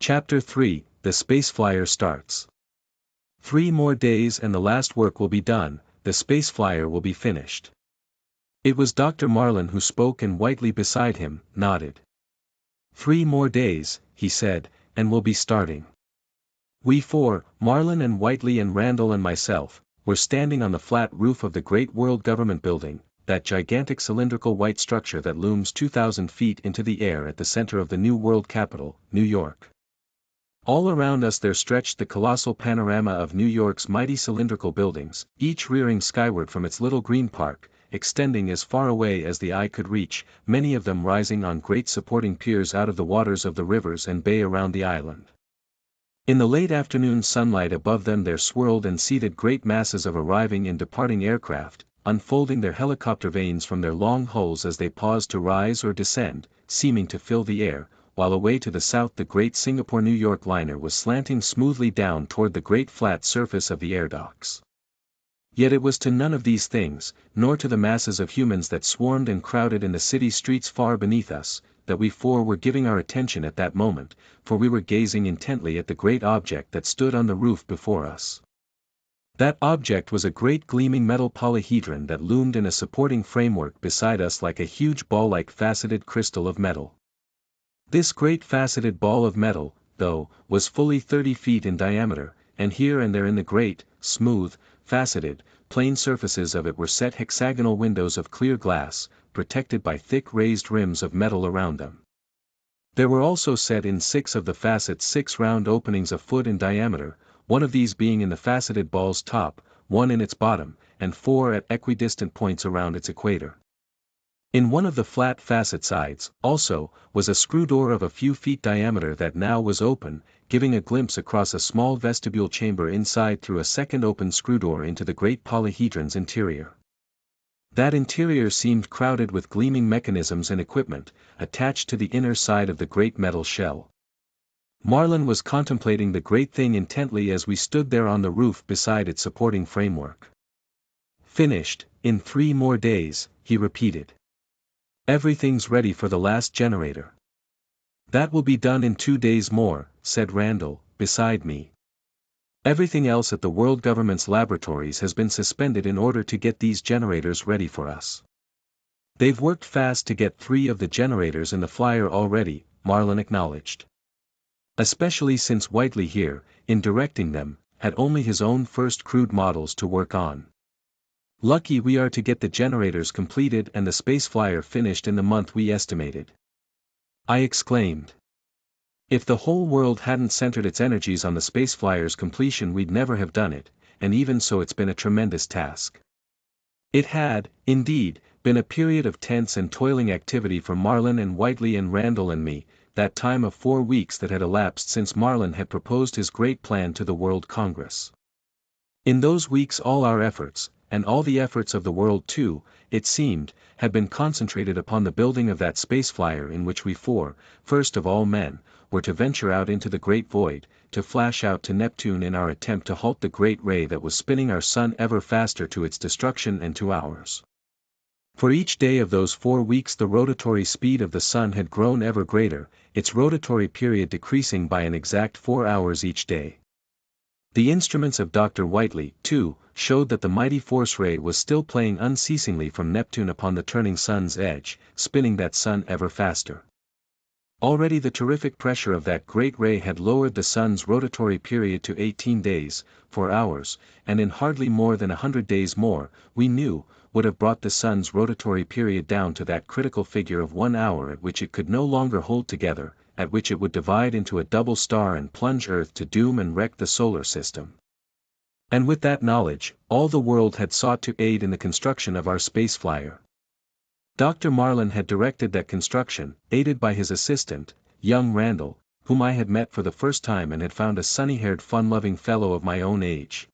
Chapter 3, The Space Flyer Starts. 3 more days and the last work will be done, the space flyer will be finished. It was Dr. Marlin who spoke, and Whiteley beside him nodded. 3 more days, he said, and we'll be starting. We four, Marlin and Whiteley and Randall and myself, were standing on the flat roof of the great World Government Building, that gigantic cylindrical white structure that looms 2,000 feet into the air at the center of the new world capital, New York. All around us there stretched the colossal panorama of New York's mighty cylindrical buildings, each rearing skyward from its little green park, extending as far away as the eye could reach, many of them rising on great supporting piers out of the waters of the rivers and bay around the island. In the late afternoon sunlight above them there swirled and seated great masses of arriving and departing aircraft, unfolding their helicopter vanes from their long hulls as they paused to rise or descend, seeming to fill the air, while away to the south the great Singapore-New York liner was slanting smoothly down toward the great flat surface of the air docks. Yet it was to none of these things, nor to the masses of humans that swarmed and crowded in the city streets far beneath us, that we four were giving our attention at that moment, for we were gazing intently at the great object that stood on the roof before us. That object was a great gleaming metal polyhedron that loomed in a supporting framework beside us like a huge ball-like faceted crystal of metal. This great faceted ball of metal, though, was fully 30 feet in diameter, and here and there in the great, smooth, faceted, plane surfaces of it were set hexagonal windows of clear glass, protected by thick raised rims of metal around them. There were also set in 6 of the facets 6 round openings a foot in diameter, one of these being in the faceted ball's top, 1 in its bottom, and 4 at equidistant points around its equator. In one of the flat facet sides, also, was a screw door of a few feet diameter that now was open, giving a glimpse across a small vestibule chamber inside through a second open screw door into the great polyhedron's interior. That interior seemed crowded with gleaming mechanisms and equipment, attached to the inner side of the great metal shell. Marlin was contemplating the great thing intently as we stood there on the roof beside its supporting framework. "Finished, in 3 more days," he repeated. "Everything's ready for the last generator." "That will be done in 2 days more," said Randall, beside me. "Everything else at the World Government's laboratories has been suspended in order to get these generators ready for us." "They've worked fast to get 3 of the generators in the flyer already," Marlin acknowledged. "Especially since Whiteley here, in directing them, had only his own first crude models to work on. Lucky we are to get the generators completed and the space flyer finished in the month we estimated," I exclaimed. "If the whole world hadn't centered its energies on the space flyer's completion we'd never have done it, and even so it's been a tremendous task." It had, indeed, been a period of tense and toiling activity for Marlin and Whiteley and Randall and me, that time of 4 weeks that had elapsed since Marlin had proposed his great plan to the World Congress. In those weeks all our efforts, and all the efforts of the world too, it seemed, had been concentrated upon the building of that space flyer in which we four, first of all men, were to venture out into the great void, to flash out to Neptune in our attempt to halt the great ray that was spinning our sun ever faster to its destruction and to ours. For each day of those 4 weeks the rotatory speed of the sun had grown ever greater, its rotatory period decreasing by an exact 4 hours each day. The instruments of Dr. Whiteley, too, showed that the mighty force ray was still playing unceasingly from Neptune upon the turning sun's edge, spinning that sun ever faster. Already the terrific pressure of that great ray had lowered the sun's rotatory period to 18 days, 4 hours, and in hardly more than 100 days more, we knew, would have brought the sun's rotatory period down to that critical figure of 1 hour at which it could no longer hold together, at which it would divide into a double star and plunge Earth to doom and wreck the solar system. And with that knowledge, all the world had sought to aid in the construction of our space flyer. Dr. Marlin had directed that construction, aided by his assistant, young Randall, whom I had met for the first time and had found a sunny-haired fun-loving fellow of my own age.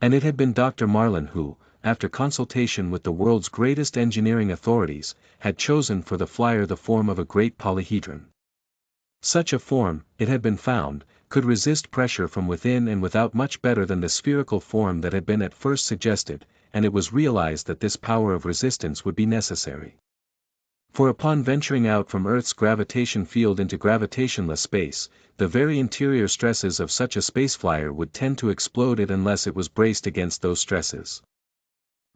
And it had been Dr. Marlin who, after consultation with the world's greatest engineering authorities, had chosen for the flyer the form of a great polyhedron. Such a form, it had been found, could resist pressure from within and without much better than the spherical form that had been at first suggested, and it was realized that this power of resistance would be necessary. For upon venturing out from Earth's gravitation field into gravitationless space, the very interior stresses of such a space flyer would tend to explode it unless it was braced against those stresses.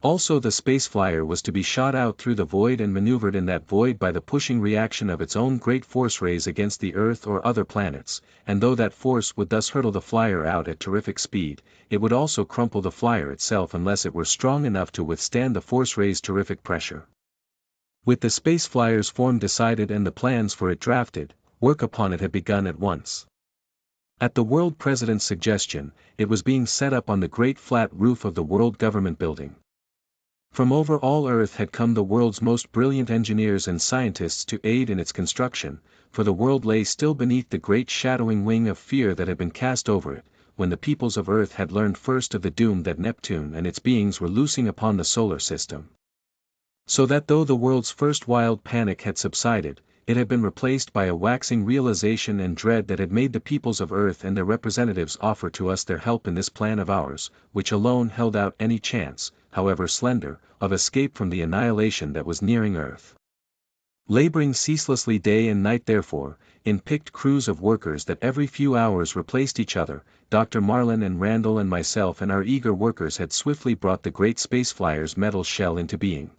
Also, the space flyer was to be shot out through the void and maneuvered in that void by the pushing reaction of its own great force rays against the Earth or other planets, and though that force would thus hurtle the flyer out at terrific speed, it would also crumple the flyer itself unless it were strong enough to withstand the force rays' terrific pressure. With the space flyer's form decided and the plans for it drafted, work upon it had begun at once. At the world president's suggestion, it was being set up on the great flat roof of the World Government Building. From over all Earth had come the world's most brilliant engineers and scientists to aid in its construction, for the world lay still beneath the great shadowing wing of fear that had been cast over it, when the peoples of Earth had learned first of the doom that Neptune and its beings were loosing upon the solar system. So that though the world's first wild panic had subsided, it had been replaced by a waxing realization and dread that had made the peoples of Earth and their representatives offer to us their help in this plan of ours, which alone held out any chance, however slender, of escape from the annihilation that was nearing Earth. Laboring ceaselessly day and night therefore, in picked crews of workers that every few hours replaced each other, Dr. Marlin and Randall and myself and our eager workers had swiftly brought the great space flyer's metal shell into being.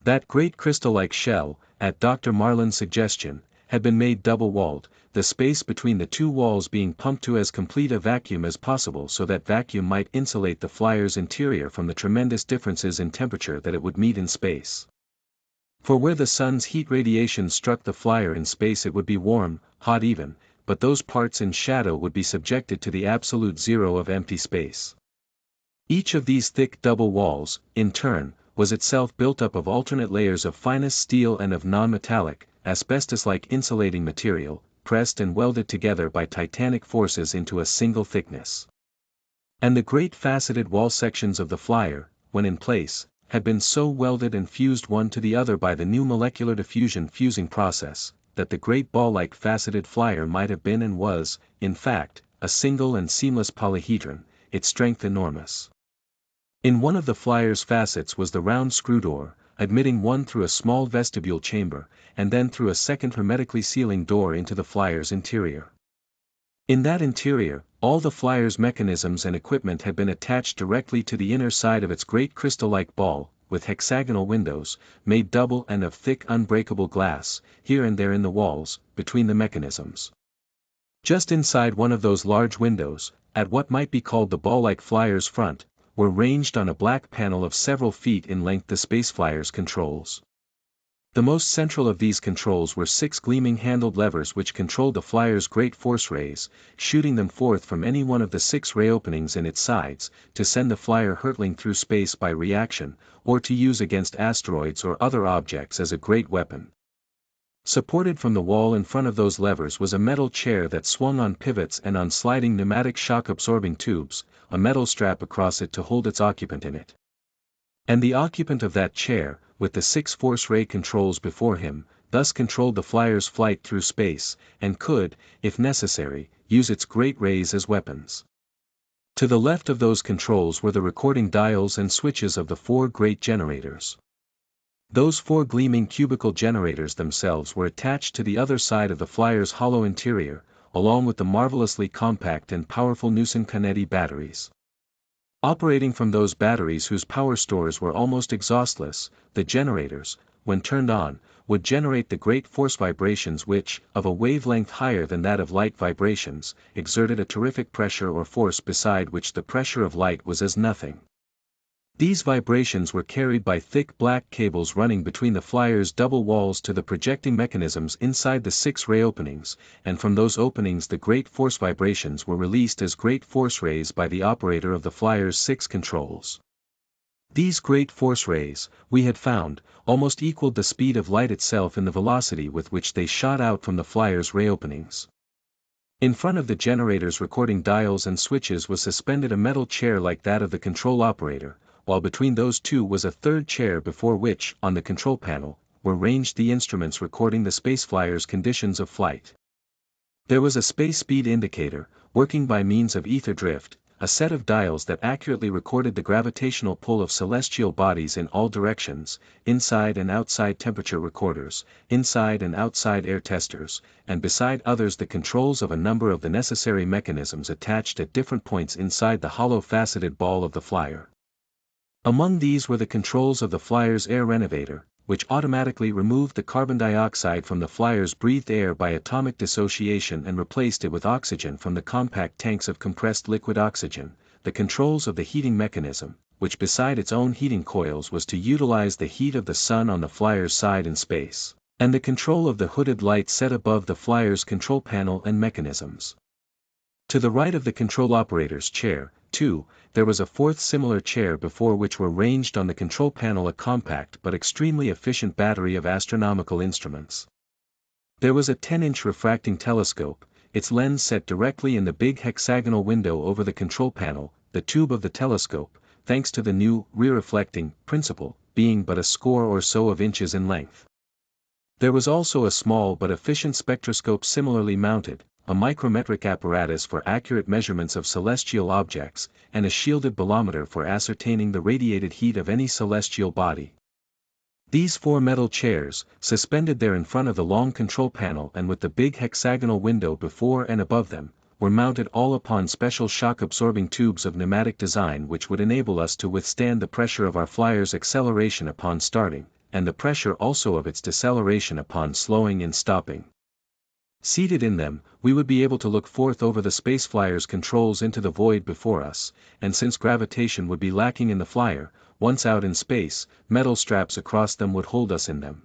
That great crystal-like shell, at Dr. Marlin's suggestion, had been made double-walled, the space between the two walls being pumped to as complete a vacuum as possible so that vacuum might insulate the flyer's interior from the tremendous differences in temperature that it would meet in space. For where the sun's heat radiation struck the flyer in space it would be warm, hot even, but those parts in shadow would be subjected to the absolute zero of empty space. Each of these thick double walls, in turn, was itself built up of alternate layers of finest steel and of non-metallic, asbestos-like insulating material, pressed and welded together by titanic forces into a single thickness. And the great faceted wall sections of the flyer, when in place, had been so welded and fused one to the other by the new molecular diffusion fusing process, that the great ball-like faceted flyer might have been and was, in fact, a single and seamless polyhedron, its strength enormous. In one of the flyer's facets was the round screw door, admitting one through a small vestibule chamber, and then through a second hermetically sealing door into the flyer's interior. In that interior, all the flyer's mechanisms and equipment had been attached directly to the inner side of its great crystal-like ball, with hexagonal windows, made double and of thick unbreakable glass, here and there in the walls, between the mechanisms. Just inside one of those large windows, at what might be called the ball-like flyer's front, were ranged on a black panel of several feet in length the space flyer's controls. The most central of these controls were 6 gleaming handled levers which controlled the flyer's great force rays, shooting them forth from any one of the 6 ray openings in its sides, to send the flyer hurtling through space by reaction, or to use against asteroids or other objects as a great weapon. Supported from the wall in front of those levers was a metal chair that swung on pivots and on sliding pneumatic shock-absorbing tubes, a metal strap across it to hold its occupant in it. And the occupant of that chair, with the 6 force ray controls before him, thus controlled the flyer's flight through space, and could, if necessary, use its great rays as weapons. To the left of those controls were the recording dials and switches of the 4 great generators. Those 4 gleaming cubical generators themselves were attached to the other side of the flyer's hollow interior, along with the marvelously compact and powerful Newson-Canetti batteries. Operating from those batteries whose power stores were almost exhaustless, the generators, when turned on, would generate the great force vibrations which, of a wavelength higher than that of light vibrations, exerted a terrific pressure or force beside which the pressure of light was as nothing. These vibrations were carried by thick black cables running between the flyer's double walls to the projecting mechanisms inside the 6 ray openings, and from those openings the great force vibrations were released as great force rays by the operator of the flyer's 6 controls. These great force rays, we had found, almost equaled the speed of light itself in the velocity with which they shot out from the flyer's ray openings. In front of the generator's recording dials and switches was suspended a metal chair like that of the control operator, while between those two was a third chair before which, on the control panel, were ranged the instruments recording the spaceflyer's conditions of flight. There was a space speed indicator, working by means of ether drift, a set of dials that accurately recorded the gravitational pull of celestial bodies in all directions, inside and outside temperature recorders, inside and outside air testers, and beside others the controls of a number of the necessary mechanisms attached at different points inside the hollow faceted ball of the Flier. Among these were the controls of the Flier's air renovator, which automatically removed the carbon dioxide from the Flier's breathed air by atomic dissociation and replaced it with oxygen from the compact tanks of compressed liquid oxygen, the controls of the heating mechanism, which beside its own heating coils was to utilize the heat of the sun on the Flier's side in space, and the control of the hooded lights set above the Flier's control panel and mechanisms. To the right of the control operator's chair, too, there was a fourth similar chair before which were ranged on the control panel a compact but extremely efficient battery of astronomical instruments. There was a 10-inch refracting telescope, its lens set directly in the big hexagonal window over the control panel, the tube of the telescope, thanks to the new re-reflecting principle, being but a score or so of inches in length. There was also a small but efficient spectroscope similarly mounted, a micrometric apparatus for accurate measurements of celestial objects, and a shielded bolometer for ascertaining the radiated heat of any celestial body. These four metal chairs, suspended there in front of the long control panel and with the big hexagonal window before and above them, were mounted all upon special shock-absorbing tubes of pneumatic design which would enable us to withstand the pressure of our Flier's acceleration upon starting, and the pressure also of its deceleration upon slowing and stopping. Seated in them, we would be able to look forth over the space Flier's controls into the void before us, and since gravitation would be lacking in the Flier, once out in space, metal straps across them would hold us in them.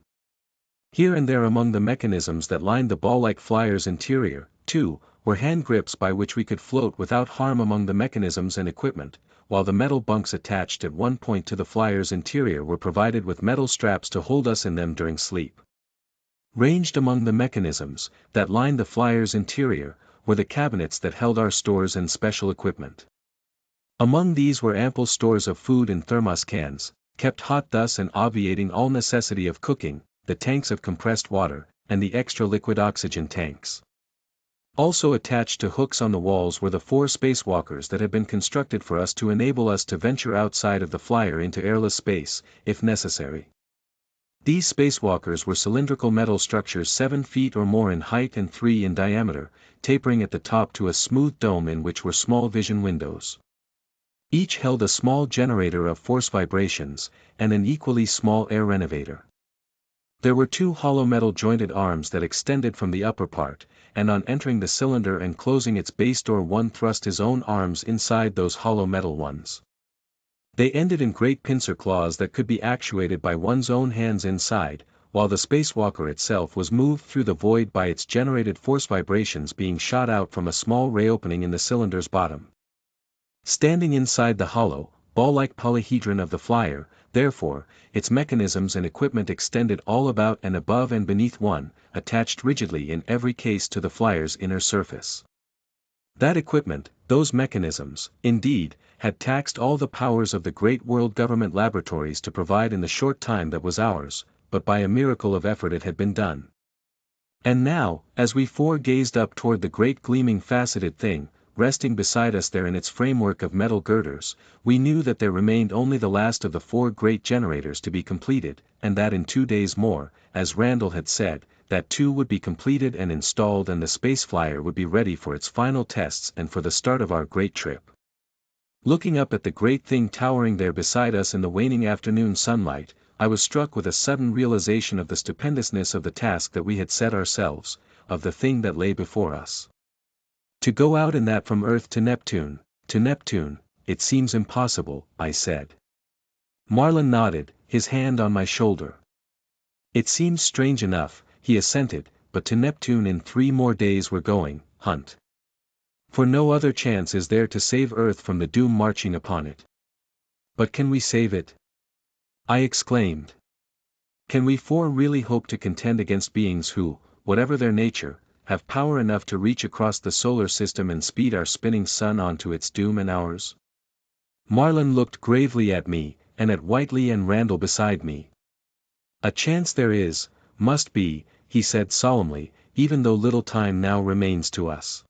Here and there among the mechanisms that lined the ball-like Flier's interior, too, were hand grips by which we could float without harm among the mechanisms and equipment, while the metal bunks attached at one point to the Flier's interior were provided with metal straps to hold us in them during sleep. Ranged among the mechanisms that lined the Flier's interior were the cabinets that held our stores and special equipment. Among these were ample stores of food in thermos cans, kept hot thus and obviating all necessity of cooking, the tanks of compressed water, and the extra liquid oxygen tanks. Also attached to hooks on the walls were the 4 spacewalkers that had been constructed for us to enable us to venture outside of the Flier into airless space, if necessary. These spacewalkers were cylindrical metal structures 7 feet or more in height and 3 in diameter, tapering at the top to a smooth dome in which were small vision windows. Each held a small generator of force vibrations, and an equally small air renovator. There were 2 hollow metal jointed arms that extended from the upper part, and on entering the cylinder and closing its base door one thrust his own arms inside those hollow metal ones. They ended in great pincer claws that could be actuated by one's own hands inside, while the spacewalker itself was moved through the void by its generated force vibrations being shot out from a small ray opening in the cylinder's bottom. Standing inside the hollow, ball-like polyhedron of the Flier, therefore, its mechanisms and equipment extended all about and above and beneath one, attached rigidly in every case to the Flier's inner surface. That equipment, those mechanisms, indeed, had taxed all the powers of the great world government laboratories to provide in the short time that was ours, but by a miracle of effort it had been done. And now, as we 4 gazed up toward the great gleaming faceted thing, resting beside us there in its framework of metal girders, we knew that there remained only the last of the 4 great generators to be completed, and that in 2 days more, as Randall had said, that 2 would be completed and installed and the space Flier would be ready for its final tests and for the start of our great trip. Looking up at the great thing towering there beside us in the waning afternoon sunlight, I was struck with a sudden realization of the stupendousness of the task that we had set ourselves, of the thing that lay before us. To go out in that from Earth to Neptune, it seems impossible, I said. Marlin nodded, his hand on my shoulder. It seems strange enough, he assented, but to Neptune in 3 more days we're going, Hunt. For no other chance is there to save Earth from the doom marching upon it. But can we save it? I exclaimed. Can we 4 really hope to contend against beings who, whatever their nature, have power enough to reach across the solar system and speed our spinning sun on to its doom and ours? Marlin looked gravely at me, and at Whiteley and Randall beside me. A chance there is, must be, he said solemnly, even though little time now remains to us.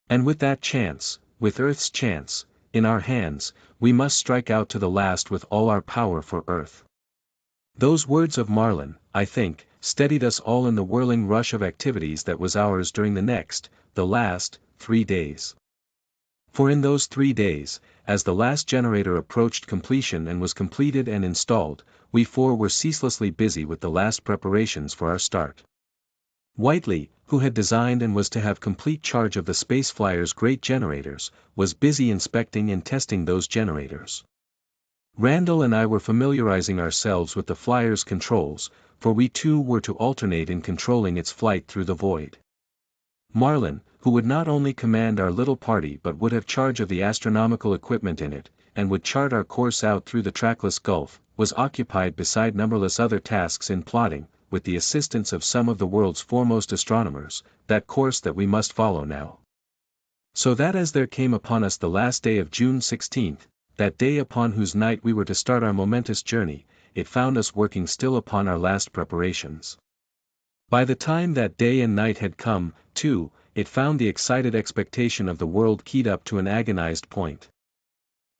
And with that chance, with Earth's chance in our hands, we must strike out to the last with all our power for Earth. Those words of Marlin, I think, steadied us all in the whirling rush of activities that was ours during the last, 3 days. For in those 3 days, as the last generator approached completion and was completed and installed, we four were ceaselessly busy with the last preparations for our start. Whiteley, who had designed and was to have complete charge of the Space Flyer's great generators, was busy inspecting and testing those generators. Randall and I were familiarizing ourselves with the Flyer's controls, for we too were to alternate in controlling its flight through the void. Marlin, who would not only command our little party but would have charge of the astronomical equipment in it, and would chart our course out through the trackless gulf, was occupied beside numberless other tasks in plotting, with the assistance of some of the world's foremost astronomers, that course that we must follow now. So that as there came upon us the last day of June 16th, that day upon whose night we were to start our momentous journey, it found us working still upon our last preparations. By the time that day and night had come, too, it found the excited expectation of the world keyed up to an agonized point.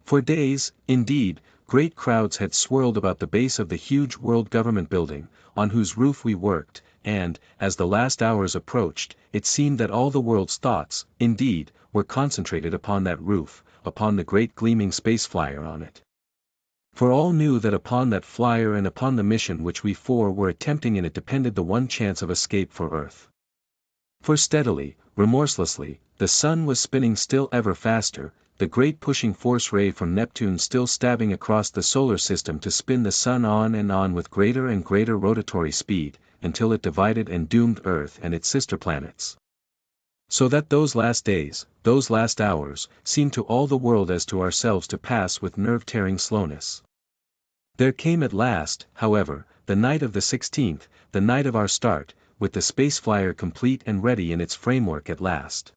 For days, indeed, great crowds had swirled about the base of the huge World Government Building, on whose roof we worked, and, as the last hours approached, it seemed that all the world's thoughts, indeed, were concentrated upon that roof, upon the great gleaming space flyer on it. For all knew that upon that flyer and upon the mission which we four were attempting in it depended the one chance of escape for Earth. For steadily, remorselessly, the sun was spinning still ever faster, the great pushing force ray from Neptune still stabbing across the solar system to spin the sun on and on with greater and greater rotatory speed, until it divided and doomed Earth and its sister planets. So that those last days, those last hours, seemed to all the world as to ourselves to pass with nerve-tearing slowness. There came at last, however, the night of the 16th, the night of our start, with the space flyer complete and ready in its framework at last.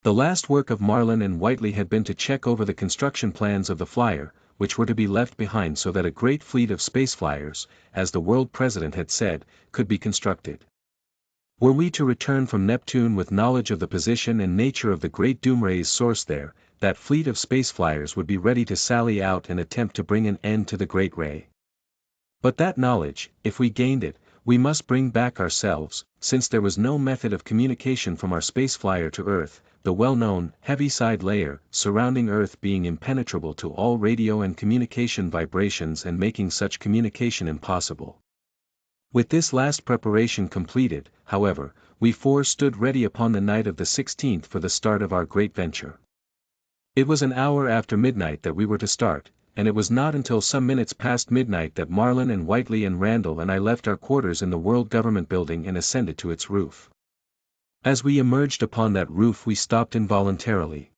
The last work of Marlin and Whiteley had been to check over the construction plans of the flyer, which were to be left behind so that a great fleet of space flyers, as the world president had said, could be constructed. Were we to return from Neptune with knowledge of the position and nature of the great doomray's source there, that fleet of space flyers would be ready to sally out and attempt to bring an end to the great ray. But that knowledge, if we gained it, we must bring back ourselves, since there was no method of communication from our space flyer to Earth, the well-known heaviside layer surrounding Earth being impenetrable to all radio and communication vibrations and making such communication impossible. With this last preparation completed, however, we four stood ready upon the night of the 16th for the start of our great venture. It was an hour after midnight that we were to start, and it was not until some minutes past midnight that Marlin and Whiteley and Randall and I left our quarters in the World Government Building and ascended to its roof. As we emerged upon that roof we stopped involuntarily.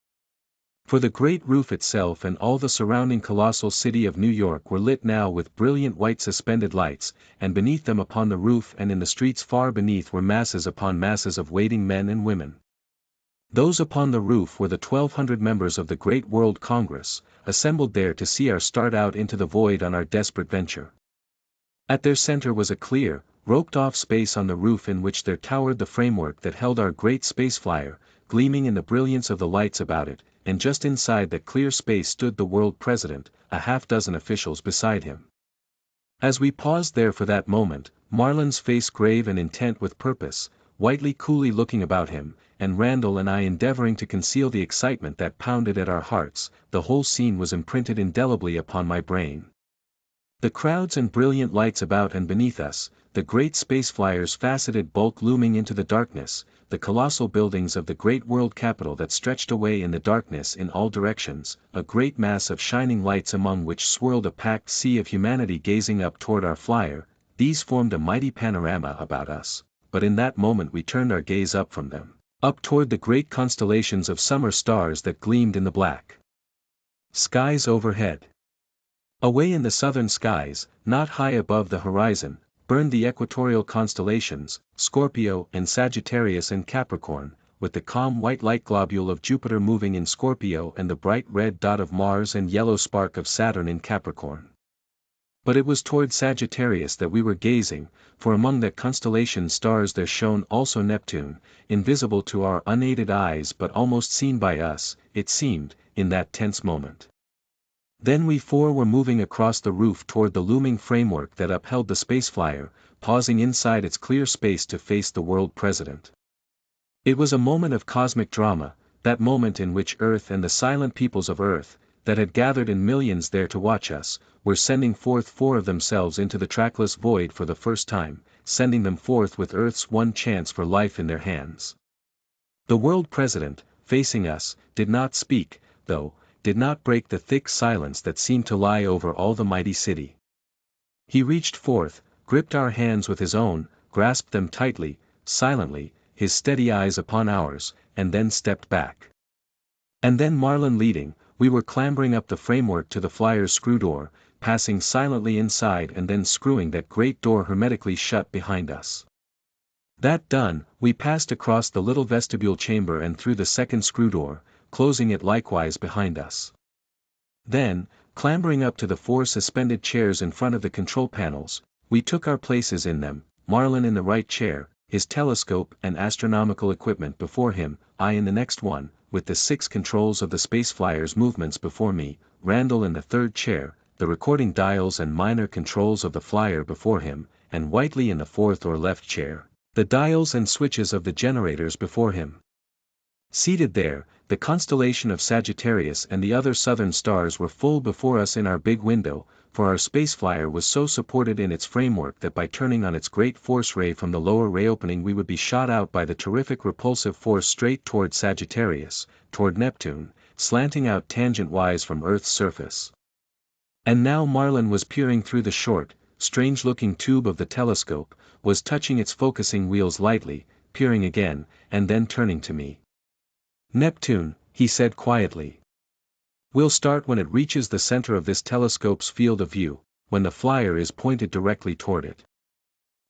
For the great roof itself and all the surrounding colossal city of New York were lit now with brilliant white suspended lights, and beneath them upon the roof and in the streets far beneath were masses upon masses of waiting men and women. Those upon the roof were the 1,200 members of the Great World Congress, assembled there to see our start out into the void on our desperate venture. At their center was a clear, roped-off space on the roof in which there towered the framework that held our great space flyer, gleaming in the brilliance of the lights about it, and just inside that clear space stood the world president, a half-dozen officials beside him. As we paused there for that moment, Marlin's face grave and intent with purpose, Whiteley coolly looking about him, and Randall and I endeavoring to conceal the excitement that pounded at our hearts, the whole scene was imprinted indelibly upon my brain. The crowds and brilliant lights about and beneath us, the great space flyer's faceted bulk looming into the darkness, the colossal buildings of the great world capital that stretched away in the darkness in all directions, a great mass of shining lights among which swirled a packed sea of humanity gazing up toward our flyer, these formed a mighty panorama about us, but in that moment we turned our gaze up from them, up toward the great constellations of summer stars that gleamed in the black skies overhead. Away in the southern skies, not high above the horizon, burned the equatorial constellations, Scorpio and Sagittarius and Capricorn, with the calm white light globule of Jupiter moving in Scorpio and the bright red dot of Mars and yellow spark of Saturn in Capricorn. But it was toward Sagittarius that we were gazing, for among that constellation stars there shone also Neptune, invisible to our unaided eyes but almost seen by us, it seemed, in that tense moment. Then we four were moving across the roof toward the looming framework that upheld the space flyer, pausing inside its clear space to face the world president. It was a moment of cosmic drama, that moment in which Earth and the silent peoples of Earth, that had gathered in millions there to watch us, were sending forth four of themselves into the trackless void for the first time, sending them forth with Earth's one chance for life in their hands. The world president, facing us, did not speak, though, did not break the thick silence that seemed to lie over all the mighty city. He reached forth, gripped our hands with his own, grasped them tightly, silently, his steady eyes upon ours, and then stepped back. And then Marlin leading, we were clambering up the framework to the Flier's screw door, passing silently inside and then screwing that great door hermetically shut behind us. That done, we passed across the little vestibule chamber and through the second screw door, closing it likewise behind us. Then, clambering up to the four suspended chairs in front of the control panels, we took our places in them, Marlin in the right chair, his telescope and astronomical equipment before him, I in the next one, with the 6 controls of the space flyer's movements before me, Randall in the third chair, the recording dials and minor controls of the flyer before him, and Whiteley in the fourth or left chair, the dials and switches of the generators before him. Seated there, the constellation of Sagittarius and the other southern stars were full before us in our big window, for our space flyer was so supported in its framework that by turning on its great force ray from the lower ray opening we would be shot out by the terrific repulsive force straight toward Sagittarius, toward Neptune, slanting out tangent-wise from Earth's surface. And now Marlin was peering through the short, strange-looking tube of the telescope, was touching its focusing wheels lightly, peering again, and then turning to me. "Neptune," he said quietly. "We'll start when it reaches the center of this telescope's field of view, when the flyer is pointed directly toward it.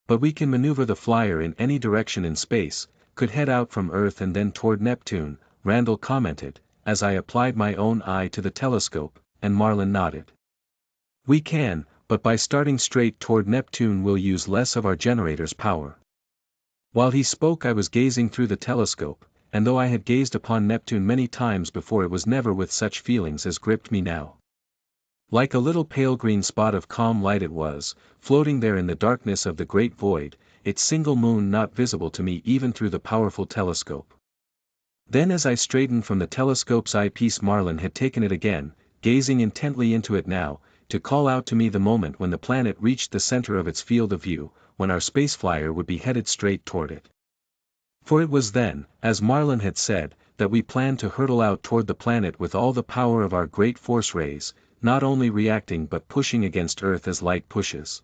But we can maneuver the flyer in any direction in space, could head out from Earth and then toward Neptune," Randall commented, as I applied my own eye to the telescope, and Marlin nodded. "We can, but by starting straight toward Neptune we'll use less of our generator's power." While he spoke I was gazing through the telescope, and though I had gazed upon Neptune many times before it was never with such feelings as gripped me now. Like a little pale green spot of calm light it was, floating there in the darkness of the great void, its single moon not visible to me even through the powerful telescope. Then as I straightened from the telescope's eyepiece Marlin had taken it again, gazing intently into it now, to call out to me the moment when the planet reached the center of its field of view, when our space flyer would be headed straight toward it. For it was then, as Marlin had said, that we planned to hurtle out toward the planet with all the power of our great force rays, not only reacting but pushing against Earth as light pushes.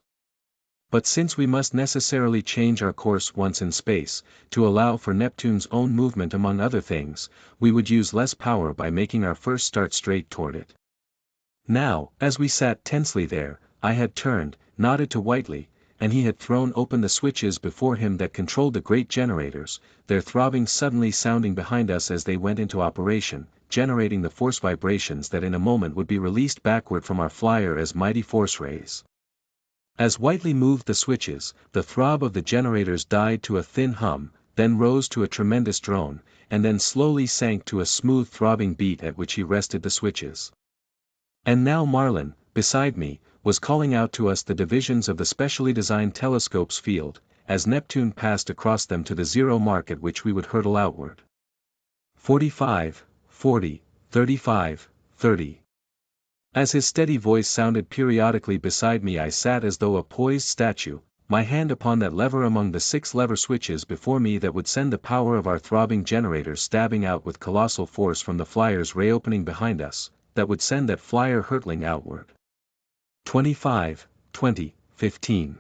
But since we must necessarily change our course once in space, to allow for Neptune's own movement among other things, we would use less power by making our first start straight toward it. Now, as we sat tensely there, I had turned, nodded to Whiteley, and he had thrown open the switches before him that controlled the great generators, their throbbing suddenly sounding behind us as they went into operation, generating the force vibrations that in a moment would be released backward from our flyer as mighty force rays. As Whiteley moved the switches, the throb of the generators died to a thin hum, then rose to a tremendous drone, and then slowly sank to a smooth throbbing beat at which he rested the switches. And now Marlin, beside me, was calling out to us the divisions of the specially designed telescope's field, as Neptune passed across them to the zero mark at which we would hurtle outward. 45, 40, 35, 30. As his steady voice sounded periodically beside me I sat as though a poised statue, my hand upon that lever among the 6 lever switches before me that would send the power of our throbbing generators stabbing out with colossal force from the flyer's ray opening behind us, that would send that flyer hurtling outward. 25, 20, 15.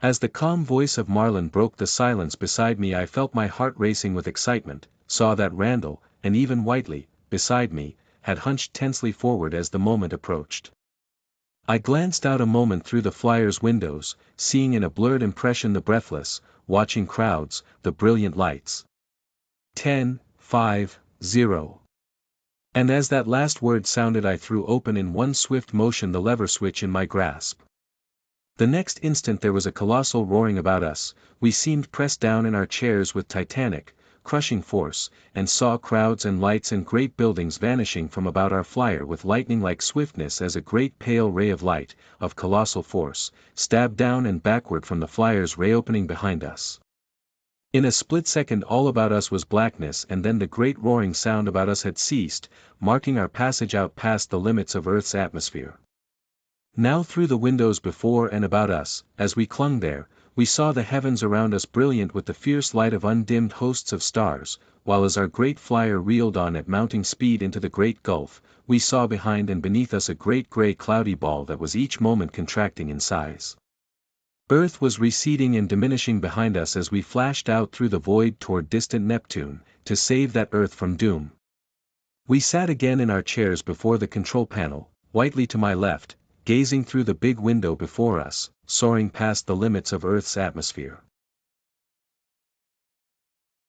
As the calm voice of Marlin broke the silence beside me I felt my heart racing with excitement, saw that Randall, and even Whiteley, beside me, had hunched tensely forward as the moment approached. I glanced out a moment through the flyer's windows, seeing in a blurred impression the breathless, watching crowds, the brilliant lights. 10, 5, 0. And as that last word sounded I threw open in one swift motion the lever switch in my grasp. The next instant there was a colossal roaring about us, we seemed pressed down in our chairs with titanic, crushing force, and saw crowds and lights and great buildings vanishing from about our flyer with lightning-like swiftness as a great pale ray of light, of colossal force, stabbed down and backward from the flyer's ray opening behind us. In a split second all about us was blackness and then the great roaring sound about us had ceased, marking our passage out past the limits of Earth's atmosphere. Now through the windows before and about us, as we clung there, we saw the heavens around us brilliant with the fierce light of undimmed hosts of stars, while as our great flyer reeled on at mounting speed into the great gulf, we saw behind and beneath us a great grey cloudy ball that was each moment contracting in size. Earth was receding and diminishing behind us as we flashed out through the void toward distant Neptune, to save that Earth from doom. We sat again in our chairs before the control panel, Whiteley to my left, gazing through the big window before us, soaring past the limits of Earth's atmosphere.